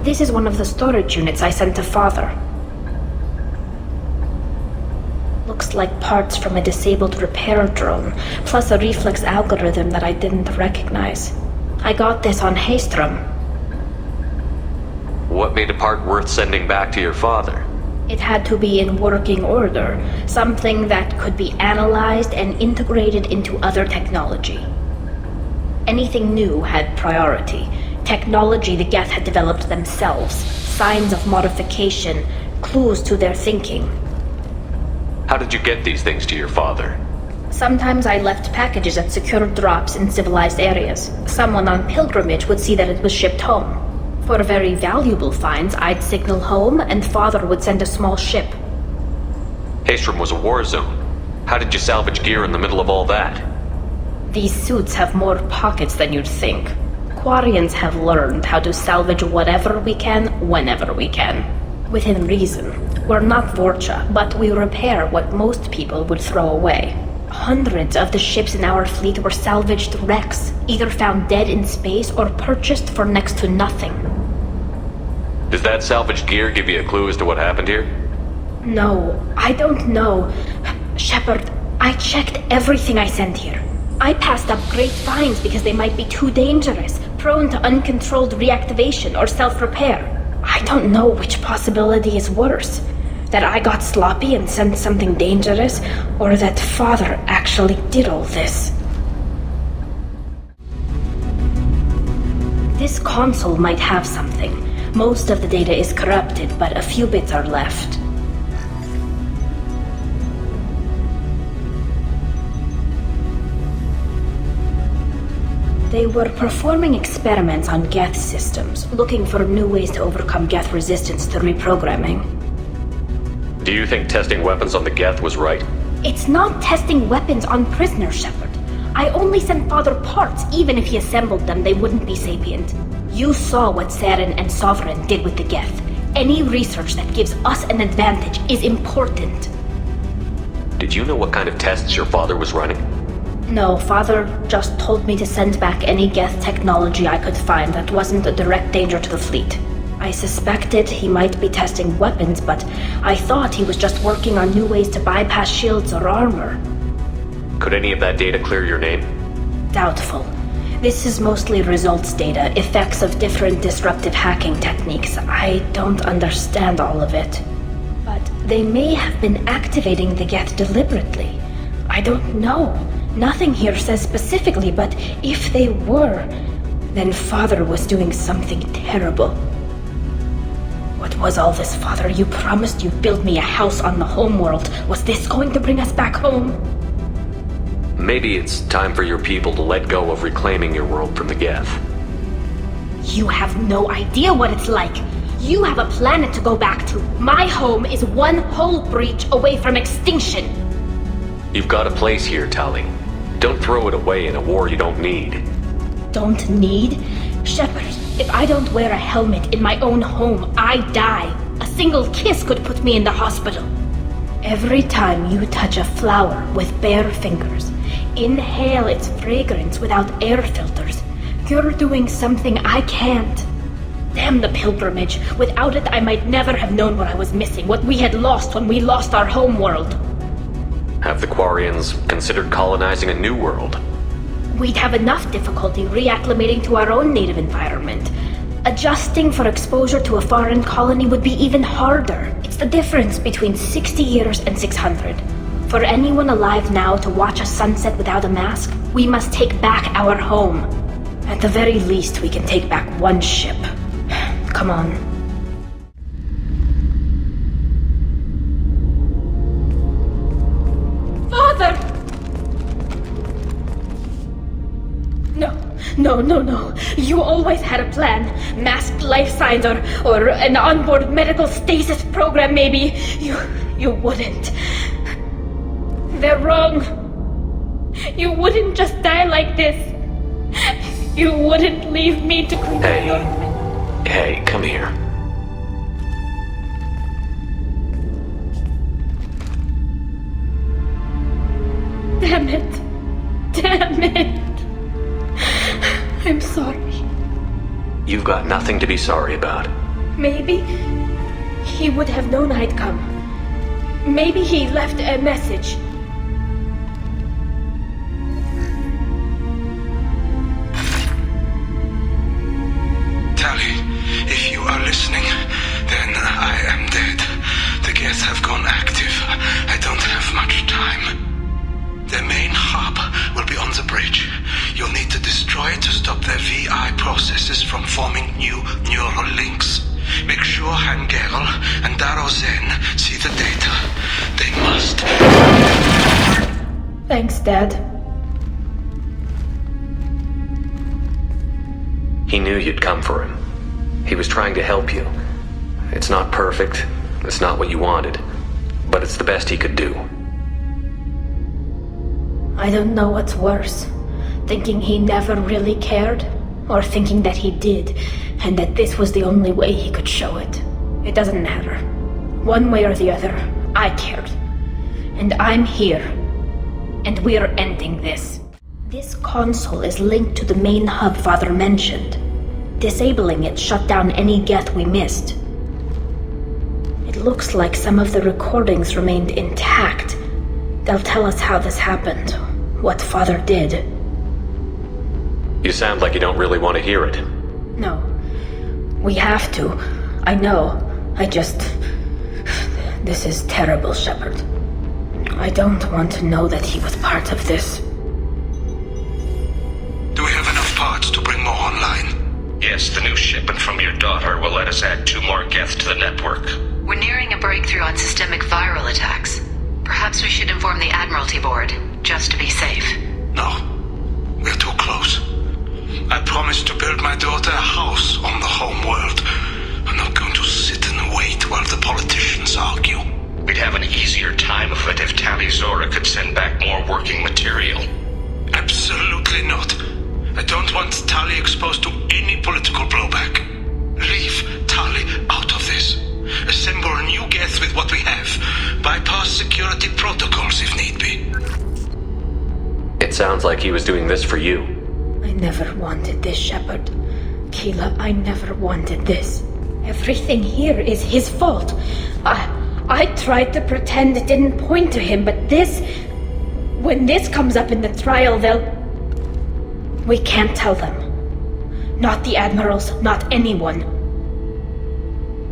This is one of the storage units I sent to Father. Looks like parts from a disabled repair drone, plus a reflex algorithm that I didn't recognize. I got this on Haystrom. What made a part worth sending back to your father? It had to be in working order, something that could be analyzed and integrated into other technology. Anything new had priority. Technology the Geth had developed themselves, signs of modification, clues to their thinking. How did you get these things to your father? Sometimes I left packages at secure drops in civilized areas. Someone on pilgrimage would see that it was shipped home. For very valuable finds, I'd signal home, and Father would send a small ship. Haystrom was a war zone. How did you salvage gear in the middle of all that? These suits have more pockets than you'd think. Quarians have learned how to salvage whatever we can, whenever we can. Within reason. We're not Vorcha, but we repair what most people would throw away. Hundreds of the ships in our fleet were salvaged wrecks, either found dead in space or purchased for next to nothing. Does that salvaged gear give you a clue as to what happened here? No, I don't know. Shepard, I checked everything I sent here. I passed up great finds because they might be too dangerous, prone to uncontrolled reactivation or self-repair. I don't know which possibility is worse. That I got sloppy and sent something dangerous, or that Father actually did all this. This console might have something. Most of the data is corrupted, but a few bits are left. They were performing experiments on Geth systems, looking for new ways to overcome Geth resistance to reprogramming. Do you think testing weapons on the Geth was right? It's not testing weapons on prisoners, Shepard. I only sent Father parts. Even if he assembled them, they wouldn't be sapient. You saw what Saren and Sovereign did with the Geth. Any research that gives us an advantage is important. Did you know what kind of tests your father was running? No, Father just told me to send back any Geth technology I could find that wasn't a direct danger to the fleet. I suspected he might be testing weapons, but I thought he was just working on new ways to bypass shields or armor. Could any of that data clear your name? Doubtful. This is mostly results data, effects of different disruptive hacking techniques. I don't understand all of it. But they may have been activating the Geth deliberately. I don't know. Nothing here says specifically, but if they were, then Father was doing something terrible. What was all this, Father? You promised you'd build me a house on the homeworld. Was this going to bring us back home? Maybe it's time for your people to let go of reclaiming your world from the Geth. You have no idea what it's like. You have a planet to go back to. My home is one hull breach away from extinction. You've got a place here, Tali. Don't throw it away in a war you don't need. Don't need? Shepard, if I don't wear a helmet in my own home, I die. A single kiss could put me in the hospital. Every time you touch a flower with bare fingers, inhale its fragrance without air filters, you're doing something I can't. Damn the pilgrimage. Without it, I might never have known what I was missing, what we had lost when we lost our home world. Have the Quarians considered colonizing a new world? We'd have enough difficulty reacclimating to our own native environment. Adjusting for exposure to a foreign colony would be even harder. It's the difference between 60 years and 600. For anyone alive now to watch a sunset without a mask, we must take back our home. At the very least, we can take back one ship. Come on. Father! No. You always had a plan. Masked life signs or an onboard medical stasis program, maybe. You wouldn't. They're wrong. You wouldn't just die like this. You wouldn't leave me to clean up. Hey, come here. Damn it. I'm sorry. You've got nothing to be sorry about. Maybe he would have known I'd come. Maybe he left a message. Tali, if you are listening, then I am dead. The Geth have gone active. I don't have much time. Their main hub will be on the bridge. You'll need to destroy it to stop their VI processes from forming new neural links. Make sure Hangerel and Daro Zen see the data. They must. Thanks, Dad. He knew you'd come for him. He was trying to help you. It's not perfect. It's not what you wanted. But it's the best he could do. I don't know what's worse. Thinking he never really cared, or thinking that he did, and that this was the only way he could show it. It doesn't matter. One way or the other, I cared. And I'm here. And we're ending this. This console is linked to the main hub Father mentioned. Disabling it shut down any Geth we missed. It looks like some of the recordings remained intact. They'll tell us how this happened, what Father did. You sound like you don't really want to hear it. No. We have to. I know. This is terrible, Shepard. I don't want to know that he was part of this. Do we have enough parts to bring more online? Yes, the new shipment from your daughter will let us add 2 more Geth to the network. We're nearing a breakthrough on systemic viral attacks. Perhaps we should inform the Admiralty Board, just to be safe. No. We're too close. I promised to build my daughter a house on the home world. I'm not going to sit and wait while the politicians argue. We'd have an easier time of it if Tali Zora could send back more working material. Absolutely not. I don't want Tali exposed to any political blowback. Leave Tali out of this. Assemble a new Geth with what we have. Bypass security protocols if need be. It sounds like he was doing this for you. I never wanted this, Shepard. Keela, I never wanted this. Everything here is his fault. I tried to pretend it didn't point to him, but this... When this comes up in the trial, we can't tell them. Not the admirals, not anyone.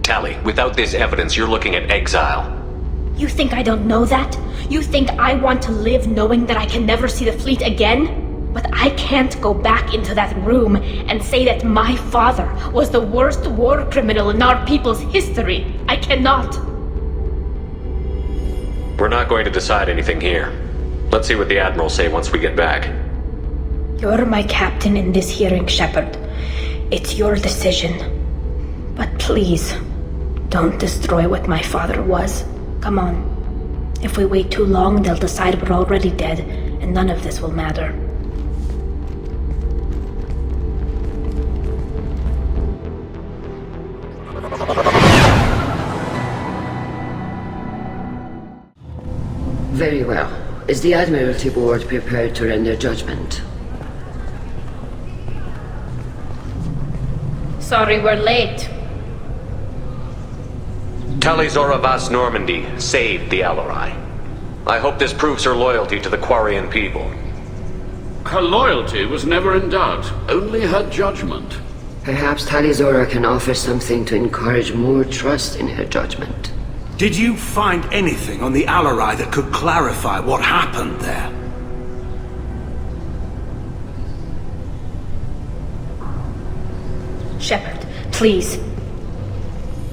Tali, without this evidence, you're looking at exile. You think I don't know that? You think I want to live knowing that I can never see the fleet again? But I can't go back into that room and say that my father was the worst war criminal in our people's history. I cannot. We're not going to decide anything here. Let's see what the Admirals say once we get back. You're my captain in this hearing, Shepard. It's your decision. But please, don't destroy what my father was. Come on. If we wait too long, they'll decide we're already dead, and none of this will matter. Very well. Is the Admiralty Board prepared to render judgment? Sorry we're late. Tali Zora Vas Normandy saved the Alarai. I hope this proves her loyalty to the Quarian people. Her loyalty was never in doubt, only her judgment. Perhaps Tali Zora can offer something to encourage more trust in her judgment. Did you find anything on the Alarai that could clarify what happened there? Shepard, please.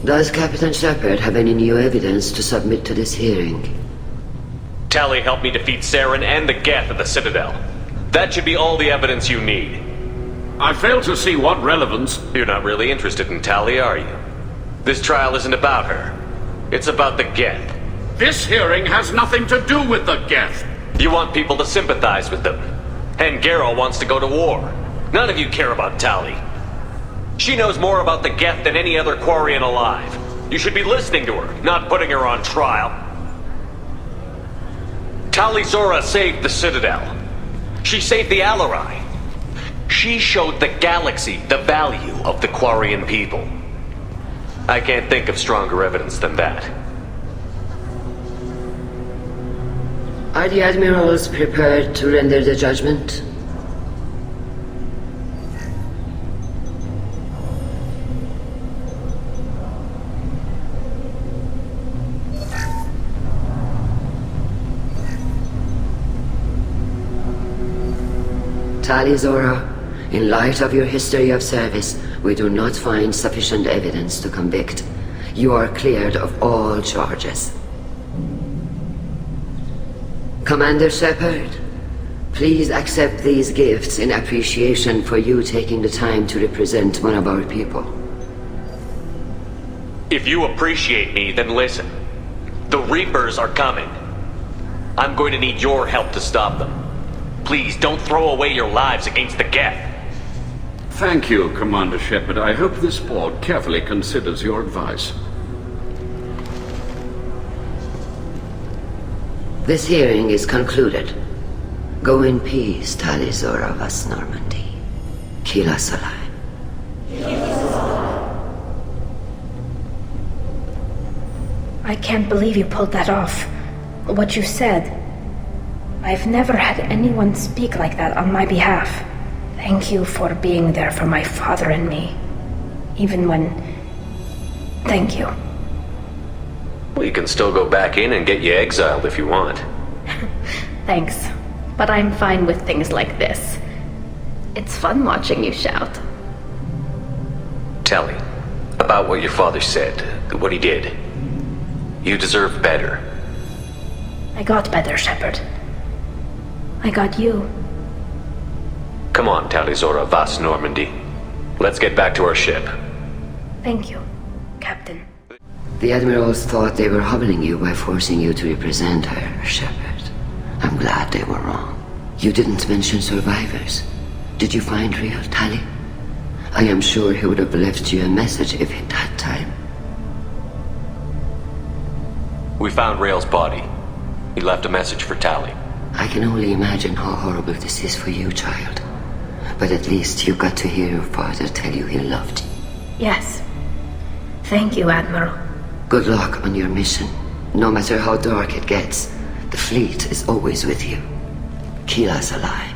Does Captain Shepard have any new evidence to submit to this hearing? Tali helped me defeat Saren and the Geth at the Citadel. That should be all the evidence you need. I fail to see what relevance... You're not really interested in Tali, are you? This trial isn't about her. It's about the Geth. This hearing has nothing to do with the Geth. You want people to sympathize with them. And Garrow wants to go to war. None of you care about Tali. She knows more about the Geth than any other Quarian alive. You should be listening to her, not putting her on trial. Tali Zora saved the Citadel. She saved the Alarai. She showed the galaxy the value of the Quarian people. I can't think of stronger evidence than that. Are the admirals prepared to render the judgment? Talis, in light of your history of service, we do not find sufficient evidence to convict. You are cleared of all charges. Commander Shepard, please accept these gifts in appreciation for you taking the time to represent one of our people. If you appreciate me, then listen. The Reapers are coming. I'm going to need your help to stop them. Please, don't throw away your lives against the Geth. Thank you, Commander Shepard. I hope this board carefully considers your advice. This hearing is concluded. Go in peace, Talis vas Normandy. Kila Salai. I can't believe you pulled that off. What you said. I've never had anyone speak like that on my behalf. Thank you for being there for my father and me. Even when... Thank you. We can still go back in and get you exiled if you want. Thanks. But I'm fine with things like this. It's fun watching you shout. Tell me about what your father said, what he did. You deserve better. I got better, Shepard. I got you. Come on, Talis vas Normandy. Let's get back to our ship. Thank you, Captain. The admirals thought they were hobbling you by forcing you to represent her, Shepard. I'm glad they were wrong. You didn't mention survivors. Did you find real Tali? I am sure he would have left you a message if he'd had time. We found Rael's body. He left a message for Tali. I can only imagine how horrible this is for you, child. But at least you got to hear your father tell you he loved you. Yes. Thank you, Admiral. Good luck on your mission. No matter how dark it gets, the fleet is always with you. Kila Salai.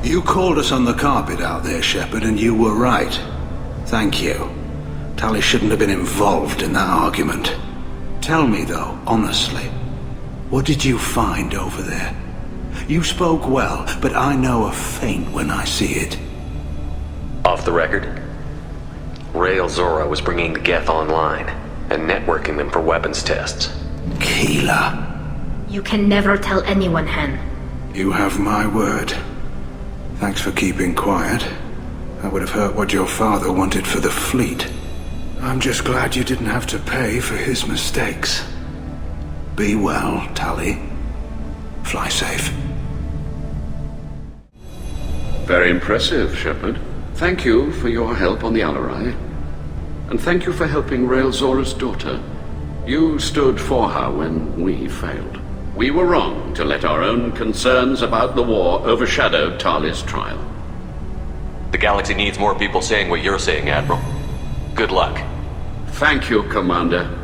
You called us on the carpet out there, Shepard, and you were right. Thank you. Tali shouldn't have been involved in that argument. Tell me, though, honestly, what did you find over there? You spoke well, but I know a feint when I see it. Off the record, Rael Zora was bringing the Geth online and networking them for weapons tests. Keela. You can never tell anyone, Hen. You have my word. Thanks for keeping quiet. I would have heard what your father wanted for the fleet. I'm just glad you didn't have to pay for his mistakes. Be well, Tali. Fly safe. Very impressive, Shepard. Thank you for your help on the Alarai. And thank you for helping Rael Zora's daughter. You stood for her when we failed. We were wrong to let our own concerns about the war overshadow Talis Trial. The galaxy needs more people saying what you're saying, Admiral. Good luck. Thank you, Commander.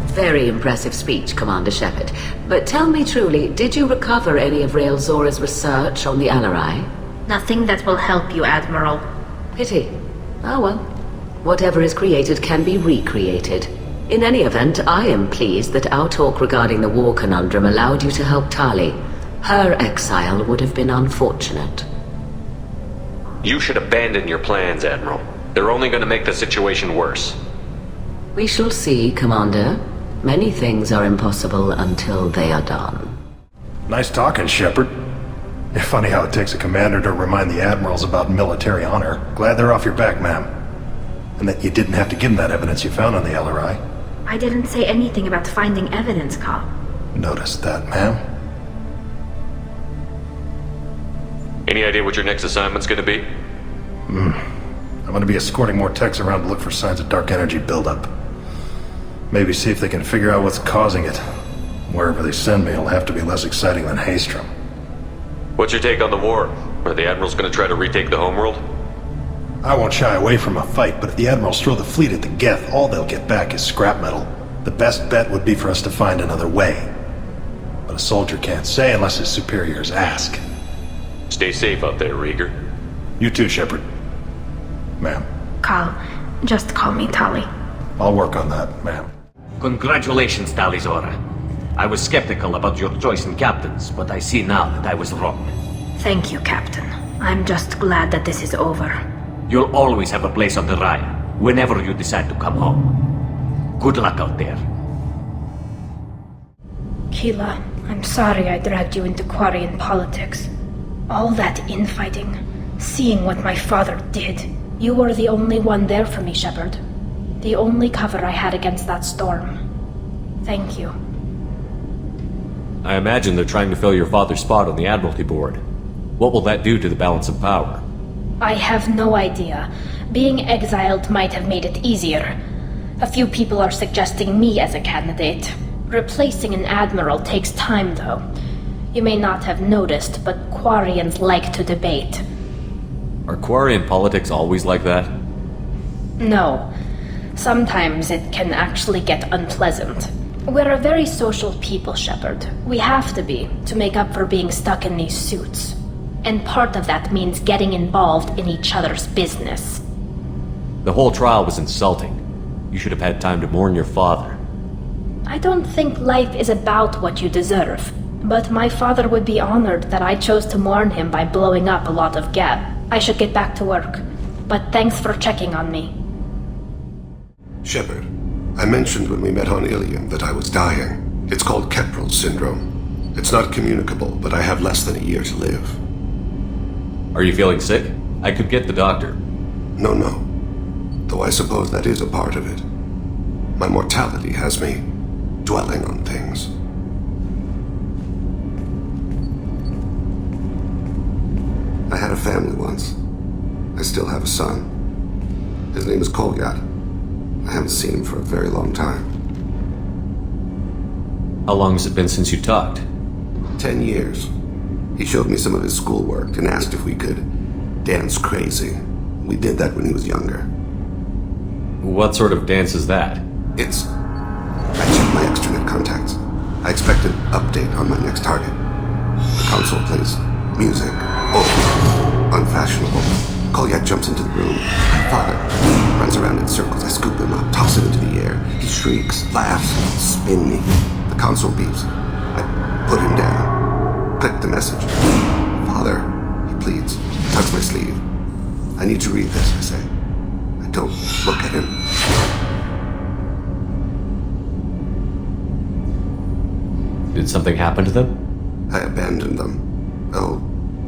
Very impressive speech, Commander Shepard. But tell me truly, did you recover any of Rael Zora's research on the Alarai? Nothing that will help you, Admiral. Pity. Oh well. Whatever is created can be recreated. In any event, I am pleased that our talk regarding the war conundrum allowed you to help Tali. Her exile would have been unfortunate. You should abandon your plans, Admiral. They're only going to make the situation worse. We shall see, Commander. Many things are impossible until they are done. Nice talking, Shepard. It's funny how it takes a commander to remind the admirals about military honor. Glad they're off your back, ma'am. And that you didn't have to give them that evidence you found on the Alarai. I didn't say anything about finding evidence, Carl. Noticed that, ma'am. Any idea what your next assignment's gonna be? I'm gonna be escorting more techs around to look for signs of dark energy buildup. Maybe see if they can figure out what's causing it. Wherever they send me, it'll have to be less exciting than Haystrom. What's your take on the war? Are the Admirals gonna try to retake the homeworld? I won't shy away from a fight, but if the Admirals throw the fleet at the Geth, all they'll get back is scrap metal. The best bet would be for us to find another way. But a soldier can't say unless his superiors ask. Stay safe out there, Rieger. You too, Shepard. Ma'am. Cal, just call me Tali. I'll work on that, ma'am. Congratulations, Talis Zora. I was skeptical about your choice in captains, but I see now that I was wrong. Thank you, Captain. I'm just glad that this is over. You'll always have a place on the Raya, whenever you decide to come home. Good luck out there. Keela, I'm sorry I dragged you into Quarian politics. All that infighting, seeing what my father did. You were the only one there for me, Shepard. The only cover I had against that storm. Thank you. I imagine they're trying to fill your father's spot on the Admiralty Board. What will that do to the balance of power? I have no idea. Being exiled might have made it easier. A few people are suggesting me as a candidate. Replacing an admiral takes time, though. You may not have noticed, but Quarians like to debate. Are Quarian politics always like that? No. Sometimes it can actually get unpleasant. We're a very social people, Shepard. We have to be, to make up for being stuck in these suits. And part of that means getting involved in each other's business. The whole trial was insulting. You should have had time to mourn your father. I don't think life is about what you deserve. But my father would be honored that I chose to mourn him by blowing up a lot of Geb. I should get back to work. But thanks for checking on me. Shepard, I mentioned when we met on Ilium that I was dying. It's called Keprel syndrome. It's not communicable, but I have less than a year to live. Are you feeling sick? I could get the doctor. No. Though I suppose that is a part of it. My mortality has me dwelling on things. I had a family once. I still have a son. His name is Kolyat. I haven't seen him for a very long time. How long has it been since you talked? 10 years. He showed me some of his schoolwork and asked if we could dance crazy. We did that when he was younger. What sort of dance is that? I checked my extranet contacts. I expect an update on my next target. The console plays music. Oh, unfashionable. Kolyat jumps into the room. My father runs around in circles. I scoop him up, toss him into the air. He shrieks, laughs, spin me. The console beeps. I put him down. Click the message. Father, he pleads. He tugs my sleeve. I need to read this, I say. I don't look at him. Did something happen to them? I abandoned them. Oh,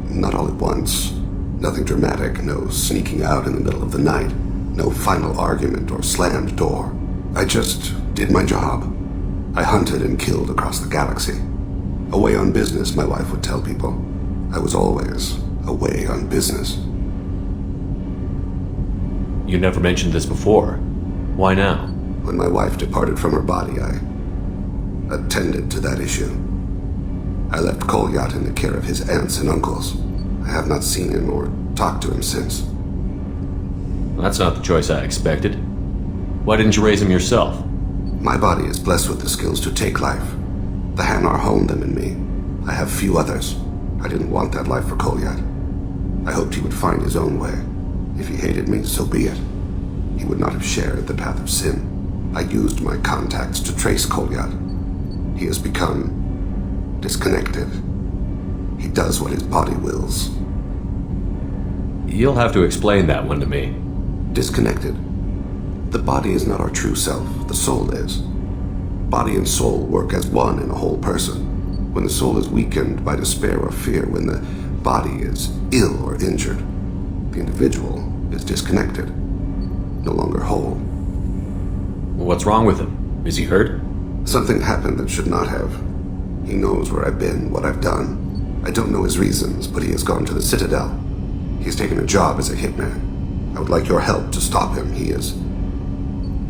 not all at once. Nothing dramatic, no sneaking out in the middle of the night, no final argument or slammed door. I just did my job. I hunted and killed across the galaxy. Away on business, my wife would tell people. I was always away on business. You never mentioned this before. Why now? When my wife departed from her body, I attended to that issue. I left Kolyat in the care of his aunts and uncles. I have not seen him or talked to him since. That's not the choice I expected. Why didn't you raise him yourself? My body is blessed with the skills to take life. The Hanar honed them in me. I have few others. I didn't want that life for Kolyat. I hoped he would find his own way. If he hated me, so be it. He would not have shared the path of sin. I used my contacts to trace Kolyat. He has become disconnected. He does what his body wills. You'll have to explain that one to me. Disconnected. The body is not our true self. The soul is. Body and soul work as one in a whole person. When the soul is weakened by despair or fear, when the body is ill or injured, the individual is disconnected, no longer whole. What's wrong with him? Is he hurt? Something happened that should not have. He knows where I've been, what I've done. I don't know his reasons, but he has gone to the Citadel. He has taken a job as a hitman. I would like your help to stop him.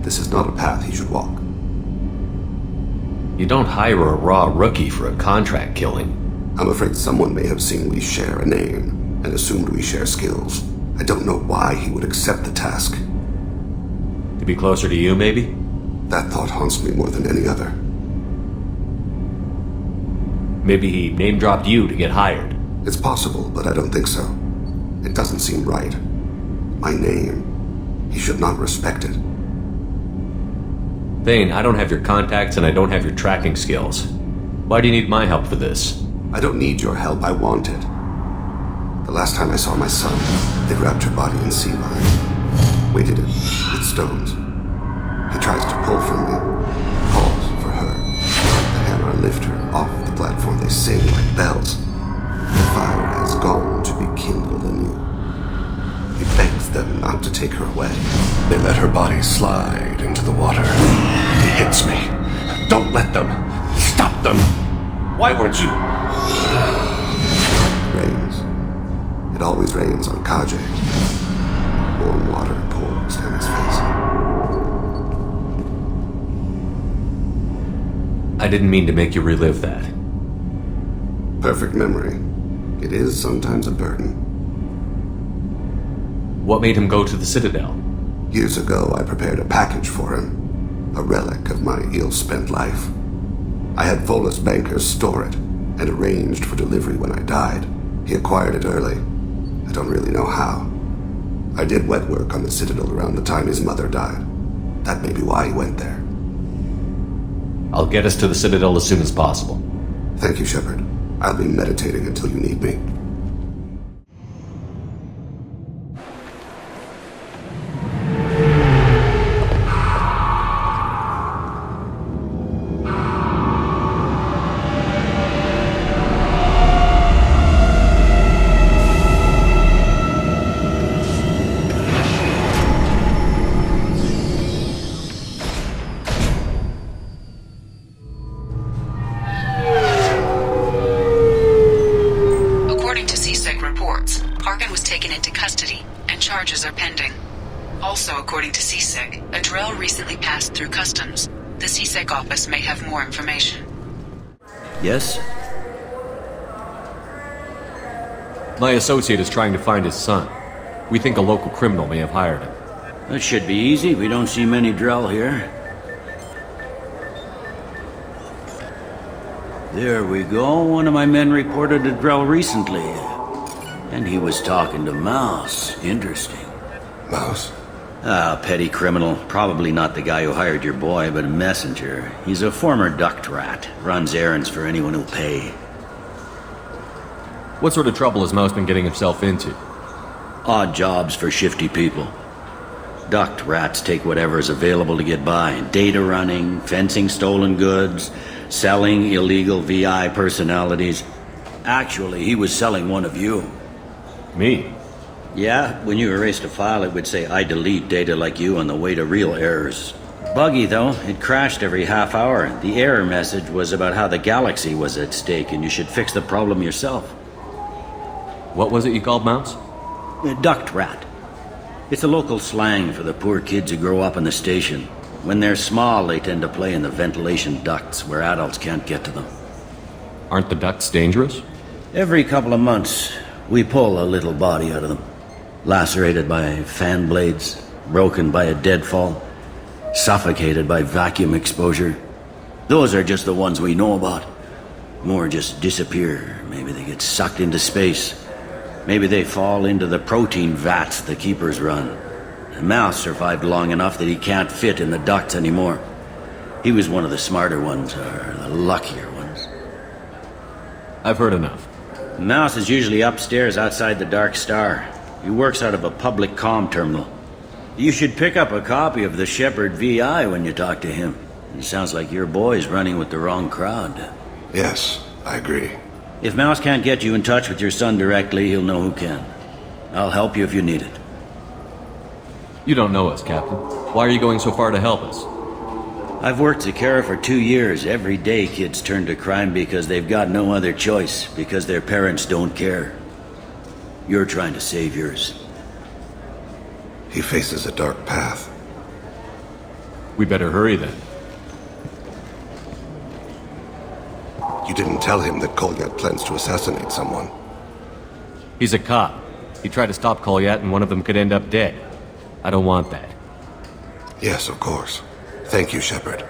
This is not a path he should walk. You don't hire a raw rookie for a contract killing. I'm afraid someone may have seen we share a name and assumed we share skills. I don't know why he would accept the task. To be closer to you, maybe? That thought haunts me more than any other. Maybe he name-dropped you to get hired. It's possible, but I don't think so. It doesn't seem right. My name. He should not respect it. Thane, I don't have your contacts and I don't have your tracking skills. Why do you need my help for this? I don't need your help, I want it. The last time I saw my son, they wrapped her body in sea lime, weighted it with stones. He tries to pull from me, calls for her. The hammer lift her off the platform, they sing like bells. The fire has gone to be kindled anew. He begs them not to take her away. They let her body slide into the water. He hits me. Don't let them! Stop them! Why weren't you... Rains. It always rains on Kaje. Warm water pours down his face. I didn't mean to make you relive that. Perfect memory. It is sometimes a burden. What made him go to the Citadel? Years ago, I prepared a package for him. A relic of my ill-spent life. I had Volus bankers store it, and arranged for delivery when I died. He acquired it early. I don't really know how. I did wet work on the Citadel around the time his mother died. That may be why he went there. I'll get us to the Citadel as soon as possible. Thank you, Shepard. I'll be meditating until you need me. Office may have more information. Yes? My associate is trying to find his son. We think a local criminal may have hired him. That should be easy. We don't see many Drell here. There we go. One of my men reported a Drell recently. And he was talking to Mouse. Interesting. Mouse? Petty criminal. Probably not the guy who hired your boy, but a messenger. He's a former duct rat. Runs errands for anyone who'll pay. What sort of trouble has Mouse been getting himself into? Odd jobs for shifty people. Duct rats take whatever is available to get by. Data running, fencing stolen goods, selling illegal VI personalities. Actually, he was selling one of you. Me? Yeah, when you erased a file, it would say, I delete data like you on the way to real errors. Buggy, though. It crashed every half hour. The error message was about how the galaxy was at stake, and you should fix the problem yourself. What was it you called Mouse? A duct rat. It's a local slang for the poor kids who grow up in the station. When they're small, they tend to play in the ventilation ducts, where adults can't get to them. Aren't the ducts dangerous? Every couple of months, we pull a little body out of them. Lacerated by fan blades, broken by a deadfall, suffocated by vacuum exposure. Those are just the ones we know about. More just disappear. Maybe they get sucked into space. Maybe they fall into the protein vats the keepers run. Mouse survived long enough that he can't fit in the ducts anymore. He was one of the smarter ones, or the luckier ones. I've heard enough. Mouse is usually upstairs outside the Dark Star. He works out of a public comm terminal. You should pick up a copy of the Shepard VI when you talk to him. It sounds like your boy's running with the wrong crowd. Yes, I agree. If Mouse can't get you in touch with your son directly, he'll know who can. I'll help you if you need it. You don't know us, Captain. Why are you going so far to help us? I've worked Zakera for 2 years. Every day kids turn to crime because they've got no other choice, because their parents don't care. You're trying to save yours. He faces a dark path. We better hurry then. You didn't tell him that Kolyat plans to assassinate someone. He's a cop. You try to stop Kolyat and one of them could end up dead. I don't want that. Yes, of course. Thank you, Shepard.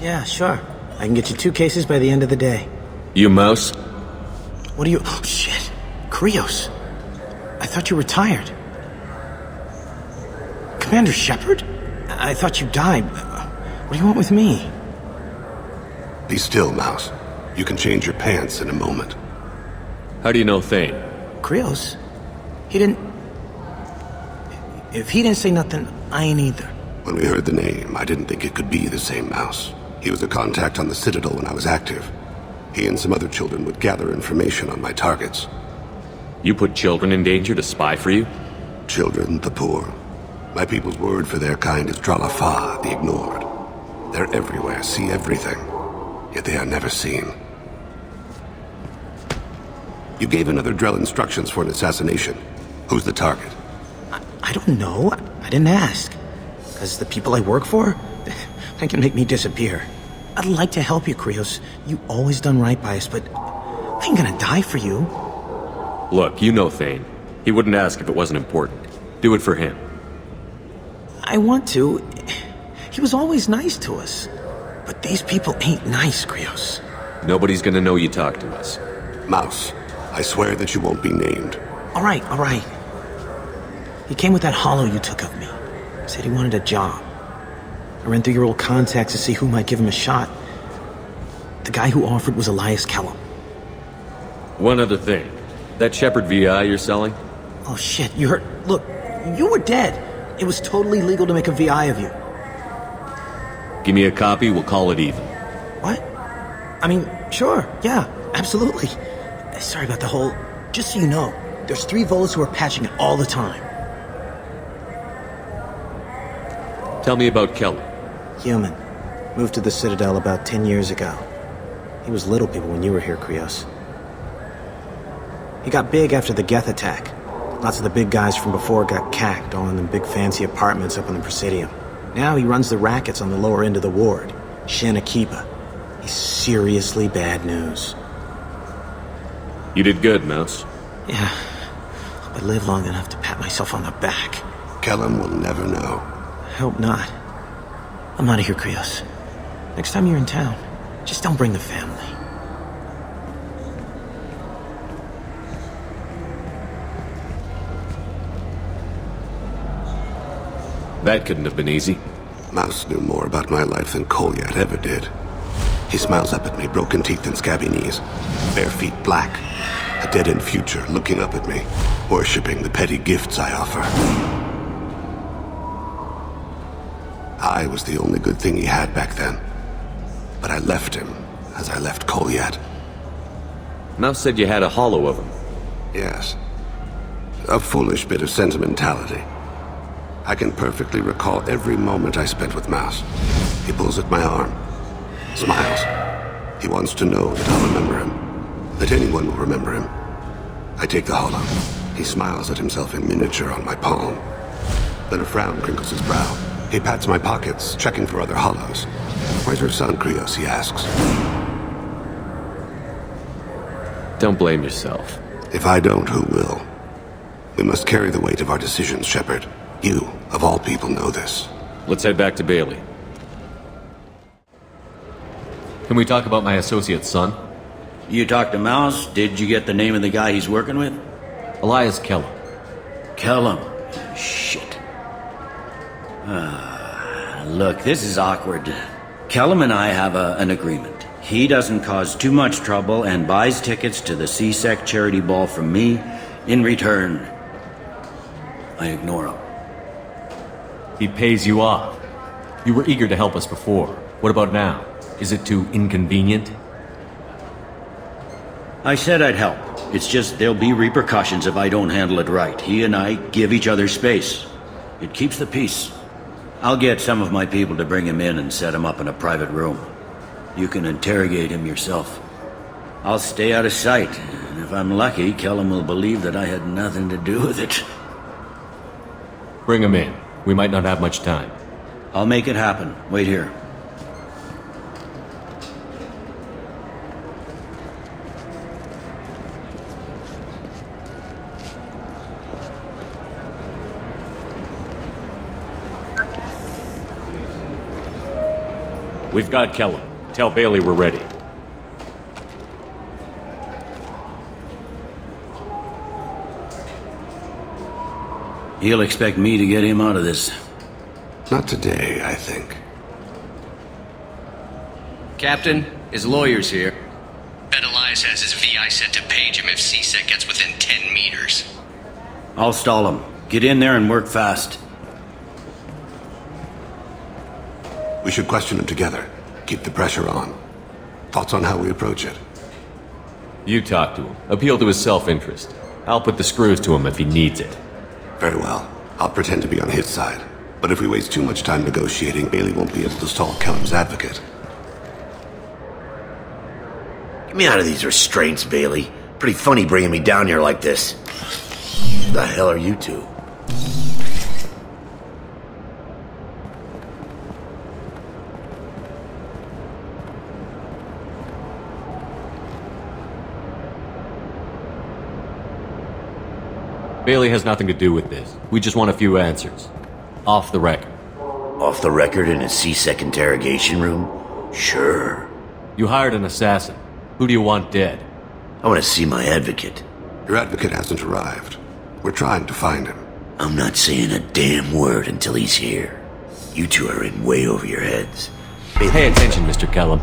Yeah, sure. I can get you 2 cases by the end of the day. You mouse? What are you... Oh, shit. Krios. I thought you were retired. Commander Shepard? I thought you died. What do you want with me? Be still, Mouse. You can change your pants in a moment. How do you know Thane? Krios? He didn't... If he didn't say nothing, I ain't either. When we heard the name, I didn't think it could be the same Mouse. He was a contact on the Citadel when I was active. He and some other children would gather information on my targets. You put children in danger to spy for you? Children, the poor. My people's word for their kind is Dralafa, the ignored. They're everywhere, see everything. Yet they are never seen. You gave another Drell instructions for an assassination. Who's the target? I don't know. I didn't ask. Because the people I work for, they can make me disappear. I'd like to help you, Krios. You always done right by us, but I ain't gonna die for you. Look, you know Thane. He wouldn't ask if it wasn't important. Do it for him. I want to. He was always nice to us. But these people ain't nice, Krios. Nobody's gonna know you talk to us. Mouse, I swear that you won't be named. All right. He came with that hollow you took of me. Said he wanted a job. I ran through your old contacts to see who might give him a shot. The guy who offered was Elias Kellum. One other thing. That Shepard VI you're selling? Oh shit, you heard... Look, you were dead. It was totally legal to make a VI of you. Give me a copy, we'll call it even. What? I mean, sure, yeah, absolutely. Sorry about the whole... Just so you know, there's 3 Volas who are patching it all the time. Tell me about Kellum. Human. Moved to the Citadel about 10 years ago. He was little people when you were here, Krios. He got big after the Geth attack. Lots of the big guys from before got cacked, all in them big fancy apartments up in the Presidium. Now he runs the rackets on the lower end of the ward. Shin Akiba. He's seriously bad news. You did good, Mouse. Yeah. Hope I live long enough to pat myself on the back. Kellum will never know. Hope not. I'm out of here, Krios. Next time you're in town, just don't bring the family. That couldn't have been easy. Mouse knew more about my life than Kolyat ever did. He smiles up at me, broken teeth and scabby knees. Bare feet black. A dead-end future looking up at me, worshipping the petty gifts I offer. I was the only good thing he had back then. But I left him, as I left Kolyat. Mouse said you had a hollow of him. Yes. A foolish bit of sentimentality. I can perfectly recall every moment I spent with Mouse. He pulls at my arm. Smiles. He wants to know that I'll remember him. That anyone will remember him. I take the hollow. He smiles at himself in miniature on my palm. Then a frown crinkles his brow. He pats my pockets, checking for other hollows. Where's your son, Krios, he asks. Don't blame yourself. If I don't, who will? We must carry the weight of our decisions, Shepard. You, of all people, know this. Let's head back to Bailey. Can we talk about my associate's son? You talked to Mouse? Did you get the name of the guy he's working with? Elias Kellum. Kellum? Shit. Look, this is awkward. Kellum and I have an agreement. He doesn't cause too much trouble and buys tickets to the C-Sec charity ball from me. In return, I ignore him. He pays you off. You were eager to help us before. What about now? Is it too inconvenient? I said I'd help. It's just there'll be repercussions if I don't handle it right. He and I give each other space. It keeps the peace. I'll get some of my people to bring him in and set him up in a private room. You can interrogate him yourself. I'll stay out of sight, and if I'm lucky, Kellum will believe that I had nothing to do with it. Bring him in. We might not have much time. I'll make it happen. Wait here. We've got Kellum. Tell Bailey we're ready. He'll expect me to get him out of this. Not today, I think. Captain, his lawyer's here. Bet Elias has his VI set to page him if CSEC gets within 10 meters. I'll stall him. Get in there and work fast. We should question him together. Keep the pressure on. Thoughts on how we approach it? You talk to him. Appeal to his self-interest. I'll put the screws to him if he needs it. Very well. I'll pretend to be on his side. But if we waste too much time negotiating, Bailey won't be able to stall Kellum's advocate. Get me out of these restraints, Bailey. Pretty funny bringing me down here like this. Who the hell are you two? Bailey has nothing to do with this. We just want a few answers. Off the record. Off the record in a CSEC interrogation room? Sure. You hired an assassin. Who do you want dead? I want to see my advocate. Your advocate hasn't arrived. We're trying to find him. I'm not saying a damn word until he's here. You two are in way over your heads. Bailey, pay attention, Mr. Kellum.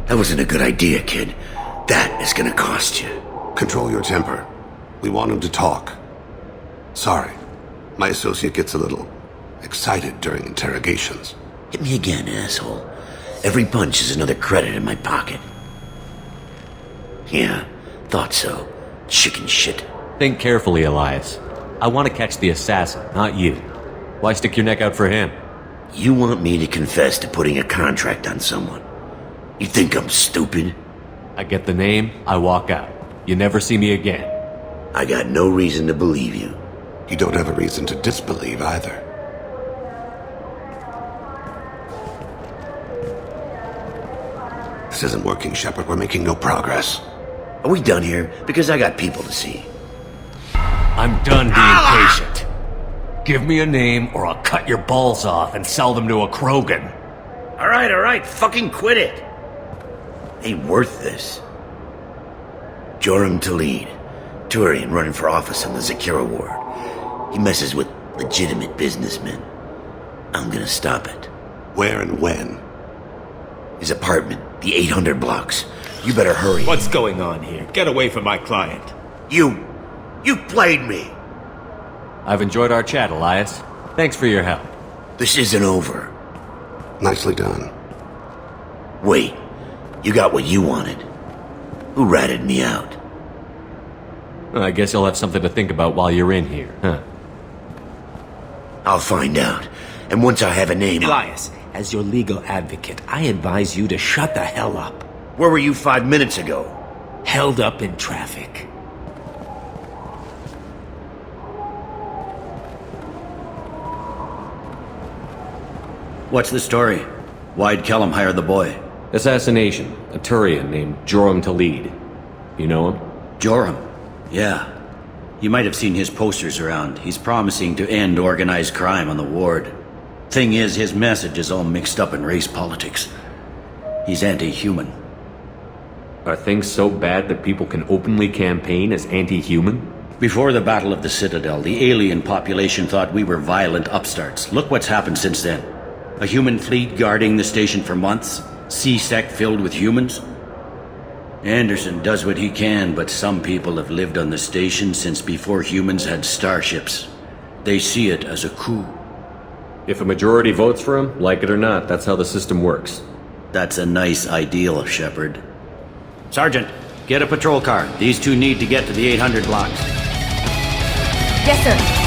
That wasn't a good idea, kid. That is gonna cost you. Control your temper. We want him to talk. Sorry. My associate gets a little excited during interrogations. Hit me again, asshole. Every punch is another credit in my pocket. Yeah, thought so. Chicken shit. Think carefully, Elias. I want to catch the assassin, not you. Why stick your neck out for him? You want me to confess to putting a contract on someone? You think I'm stupid? I get the name, I walk out. You never see me again. I got no reason to believe you. You don't have a reason to disbelieve either. This isn't working, Shepard. We're making no progress. Are we done here? Because I got people to see. I'm done being patient. Give me a name or I'll cut your balls off and sell them to a Krogan. Alright, fucking quit it. Ain't worth this. Joram Talid, Turian running for office on the Zakira ward. He messes with legitimate businessmen. I'm gonna stop it. Where and when? His apartment, the 800 blocks. You better hurry. What's going on here? Get away from my client. You played me. I've enjoyed our chat, Elias. Thanks for your help. This isn't over. Nicely done. Wait, you got what you wanted. Who ratted me out? I guess you'll have something to think about while you're in here, huh? I'll find out. And once I have a name... Elias, as your legal advocate, I advise you to shut the hell up. Where were you 5 minutes ago? Held up in traffic. What's the story? Why'd Kellum hire the boy? Assassination. A Turian named Joram Talid. You know him? Joram? Yeah. You might have seen his posters around. He's promising to end organized crime on the ward. Thing is, his message is all mixed up in race politics. He's anti-human. Are things so bad that people can openly campaign as anti-human? Before the Battle of the Citadel, the alien population thought we were violent upstarts. Look what's happened since then. A human fleet guarding the station for months. CSEC filled with humans. Anderson does what he can, but some people have lived on the station since before humans had starships. They see it as a coup. If a majority votes for him, like it or not, that's how the system works. That's a nice ideal, Shepard. Sergeant, get a patrol car. These two need to get to the 800 blocks. Yes, sir.